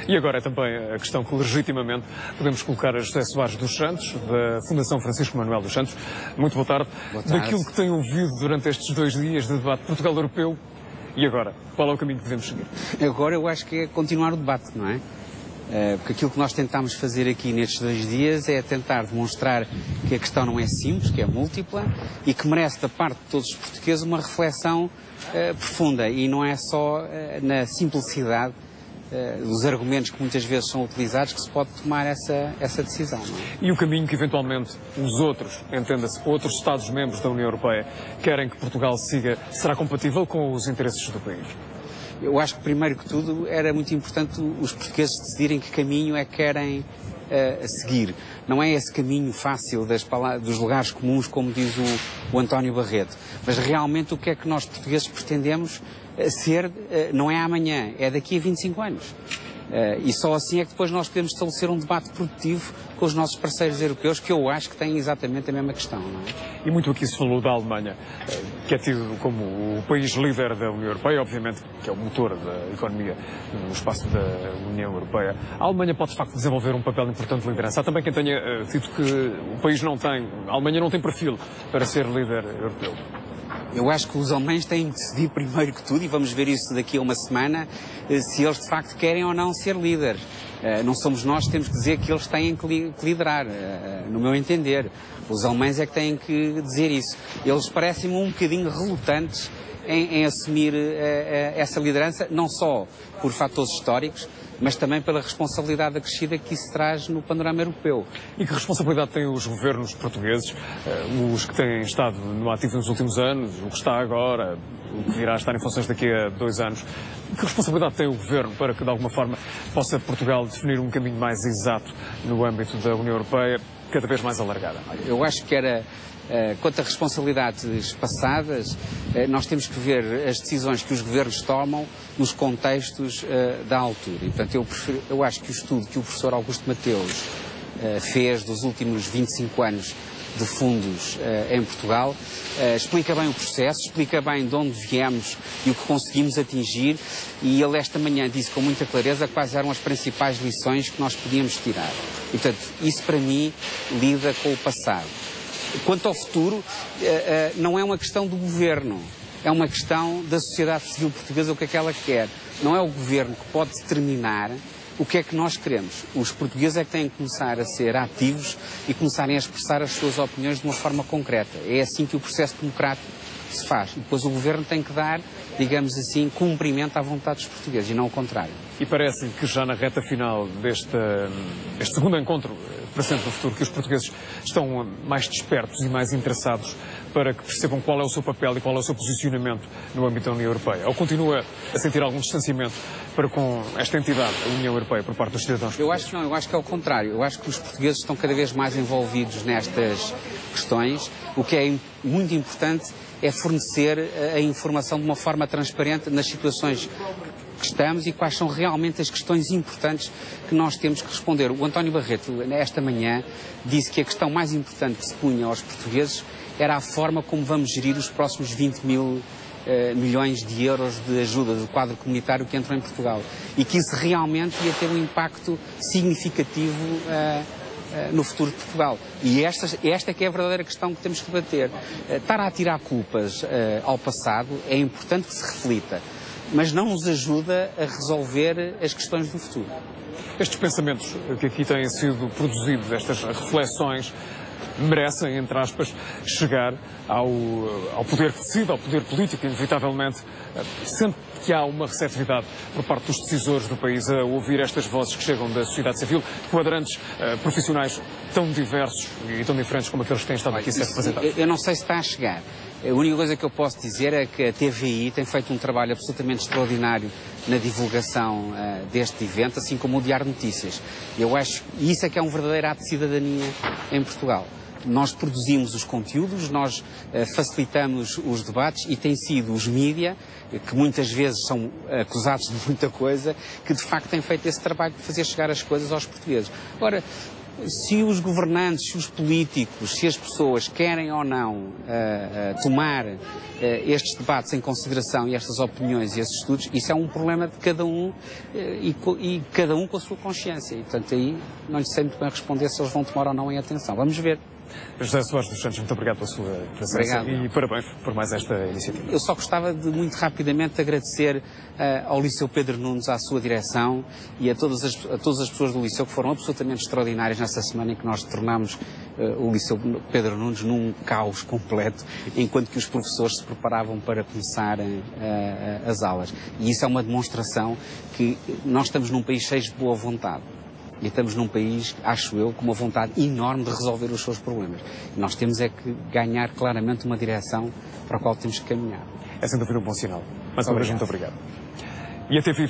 E agora é também a questão que legitimamente podemos colocar a José Soares dos Santos, da Fundação Francisco Manuel dos Santos. Muito boa tarde. Boa tarde. Daquilo que tem ouvido durante estes 2 dias de debate Portugal-Europeu, e agora? Qual é o caminho que devemos seguir? Agora eu acho que é continuar o debate, não é? Porque aquilo que nós tentámos fazer aqui nestes 2 dias é tentar demonstrar que a questão não é simples, que é múltipla e que merece da parte de todos os portugueses uma reflexão profunda e não é só na simplicidade dos argumentos que muitas vezes são utilizados que se pode tomar essa decisão. Não é? E o caminho que eventualmente os outros, entenda-se, outros Estados-membros da União Europeia querem que Portugal siga, será compatível com os interesses do país? Eu acho que, primeiro que tudo, era muito importante os portugueses decidirem que caminho é que querem seguir. Não é esse caminho fácil dos lugares comuns, como diz o António Barreto, mas realmente o que é que nós portugueses pretendemos ser não é amanhã, é daqui a 25 anos. E só assim é que depois nós podemos estabelecer um debate produtivo com os nossos parceiros europeus, que eu acho que têm exatamente a mesma questão. Não é? E muito aqui se falou da Alemanha, que é tido como o país líder da União Europeia, obviamente que é o motor da economia no espaço da União Europeia. A Alemanha pode de facto desenvolver um papel importante de liderança. Há também quem tenha dito que o país não tem, a Alemanha não tem perfil para ser líder europeu. Eu acho que os alemães têm de decidir primeiro que tudo, e vamos ver isso daqui a uma semana, se eles de facto querem ou não ser líderes. Não somos nós que temos que dizer que eles têm que liderar, no meu entender. Os alemães é que têm que dizer isso. Eles parecem-me um bocadinho relutantes em assumir essa liderança, não só por fatores históricos, mas também pela responsabilidade acrescida que isso traz no panorama europeu. E que responsabilidade têm os governos portugueses, os que têm estado no ativo nos últimos anos, o que está agora, o que virá a estar em funções daqui a 2 anos? Que responsabilidade tem o governo para que, de alguma forma, possa Portugal definir um caminho mais exato no âmbito da União Europeia, cada vez mais alargada? Eu acho que era... Quanto a responsabilidades passadas, nós temos que ver as decisões que os governos tomam nos contextos da altura. E, portanto, eu acho que o estudo que o professor Augusto Mateus fez dos últimos 25 anos de fundos em Portugal explica bem o processo, explica bem de onde viemos e o que conseguimos atingir, e ele esta manhã disse com muita clareza quais eram as principais lições que nós podíamos tirar. E, portanto, isso para mim lida com o passado. Quanto ao futuro, não é uma questão do governo, é uma questão da sociedade civil portuguesa, o que é que ela quer. Não é o governo que pode determinar o que é que nós queremos. Os portugueses é que têm que começar a ser ativos e começarem a expressar as suas opiniões de uma forma concreta. É assim que o processo democrático se faz. E depois o governo tem que dar, digamos assim, cumprimento à vontade dos portugueses e não o contrário. E parece que já na reta final deste segundo encontro presente no futuro, que os portugueses estão mais despertos e mais interessados para que percebam qual é o seu papel e qual é o seu posicionamento no âmbito da União Europeia? Ou continua a sentir algum distanciamento para com esta entidade, a União Europeia, por parte dos cidadãos? Eu acho que não, eu acho que é o contrário. Eu acho que os portugueses estão cada vez mais envolvidos nestas questões. O que é muito importante é fornecer a informação de uma forma transparente nas situações que estamos e quais são realmente as questões importantes que nós temos que responder. O António Barreto, esta manhã, disse que a questão mais importante que se punha aos portugueses era a forma como vamos gerir os próximos 20 mil milhões de euros de ajuda do quadro comunitário que entram em Portugal. E que isso realmente ia ter um impacto significativo no futuro de Portugal. E esta é que é a verdadeira questão que temos que debater. Estar a atirar culpas ao passado é importante que se reflita, mas não nos ajuda a resolver as questões do futuro. Estes pensamentos que aqui têm sido produzidos, estas reflexões, merecem, entre aspas, chegar ao poder que decide, ao poder político, inevitavelmente, sendo que há uma receptividade por parte dos decisores do país a ouvir estas vozes que chegam da sociedade civil, de quadrantes profissionais tão diversos e tão diferentes como aqueles que têm estado aqui a ser representados. Eu não sei se está a chegar. A única coisa que eu posso dizer é que a TVI tem feito um trabalho absolutamente extraordinário na divulgação deste evento, assim como o Diário de Notícias. Eu acho que isso é que é um verdadeiro ato de cidadania em Portugal. Nós produzimos os conteúdos, nós facilitamos os debates e tem sido os mídia, que muitas vezes são acusados de muita coisa, que de facto têm feito esse trabalho de fazer chegar as coisas aos portugueses. Agora, Se os governantes, se os políticos, se as pessoas querem ou não tomar estes debates em consideração e estas opiniões e esses estudos, isso é um problema de cada um e cada um com a sua consciência. E, portanto, aí não lhe sei muito bem responder se eles vão tomar ou não em atenção. Vamos ver. José Soares dos Santos, muito obrigado pela sua presença. Obrigado. E parabéns por mais esta iniciativa. Eu só gostava de, muito rapidamente, agradecer ao Liceu Pedro Nunes, à sua direção e a todas as pessoas do Liceu que foram absolutamente extraordinárias nesta semana em que nós tornámos o Liceu Pedro Nunes num caos completo, enquanto que os professores se preparavam para começar as aulas. E isso é uma demonstração que nós estamos num país cheio de boa vontade. E estamos num país, acho eu, com uma vontade enorme de resolver os seus problemas. E nós temos é que ganhar claramente uma direção para a qual temos que caminhar. É sem dúvida um bom sinal. Mais uma vez, muito obrigado. E a TV